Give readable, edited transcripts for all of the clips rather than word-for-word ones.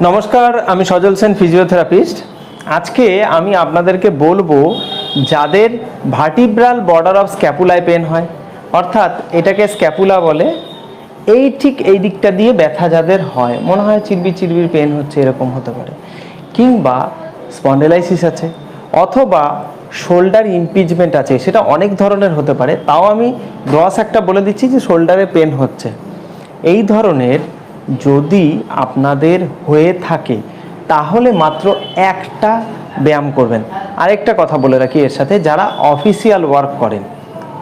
নমস্কার, আমি সজল সেন, ফিজিওথেরাপিস্ট। আজকে আমি আপনাদেরকে বলবো যাদের ভার্টিব্রাল বর্ডার অফ স্ক্যাপুলায় পেন হয়, অর্থাৎ এটাকে স্ক্যাপুলা বলে, ঠিক এই দিকটা দিয়ে ব্যথা যাদের হয়, মনে হয় চিরবির চিরবির পেন হচ্ছে, এরকম হতে পারে, কিংবা স্পন্ডেলাইসিস আছে, অথবা শোল্ডার ইমপিচমেন্ট আছে, সেটা অনেক ধরনের হতে পারে। তাও আমি গ্রস একটা বলে দিচ্ছি যে শোল্ডারে পেন হচ্ছে। এই ধরনের যদি আপনাদের হয়ে থাকে তাহলে মাত্র একটা ব্যায়াম করবেন। আরেকটা কথা বলে রাখি এর সাথে, যারা অফিসিয়াল ওয়ার্ক করেন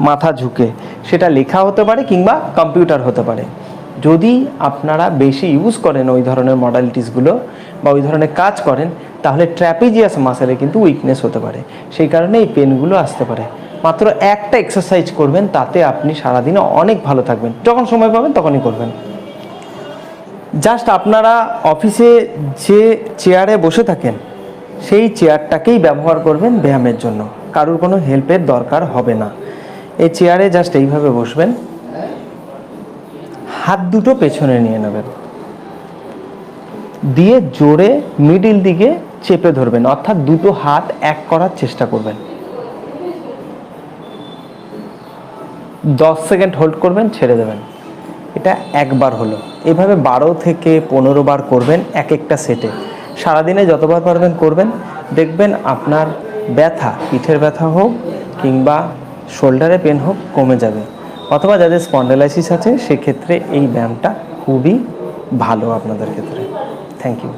মাথা ঝুঁকে, সেটা লেখা হতে পারে কিংবা কম্পিউটার হতে পারে, যদি আপনারা বেশি ইউজ করেন ওই ধরনের মডালিটিসগুলো বা ওই ধরনের কাজ করেন, তাহলে ট্র্যাপিজিয়াস মাসেলে কিন্তু উইকনেস হতে পারে, সেই কারণে এই পেনগুলো আসতে পারে। মাত্র একটা এক্সারসাইজ করবেন, তাতে আপনি সারাদিনে অনেক ভালো থাকবেন। যখন সময় পাবেন তখনই করবেন। জাস্ট আপনারা অফিসে যে চেয়ারে বসে থাকেন সেই চেয়ারটাকেই ব্যবহার করবেন ব্যায়ামের জন্য, কারোর কোনো হেল্পের দরকার হবে না। এই চেয়ারে জাস্ট এইভাবে বসবেন, হাত দুটো পেছনে নিয়ে নেবেন, দিয়ে জোরে মিডিল দিকে চেপে ধরবেন, অর্থাৎ দুটো হাত এক করার চেষ্টা করবেন। 10 সেকেন্ড হোল্ড করবেন, ছেড়ে দেবেন। এটা একবার হলো। এভাবে 12 থেকে 15 বার করবেন এক একটা সেটে। সারাদিনে যতবার পারবেন করবেন, দেখবেন আপনার ব্যথা, পিঠের ব্যথা হোক কিংবা শোল্ডারে পেন হোক, কমে যাবে। অথবা যাদের স্পন্ডেলাইসিস আছে সেক্ষেত্রে এই ব্যায়ামটা খুবই ভালো আপনাদের ক্ষেত্রে। Thank you.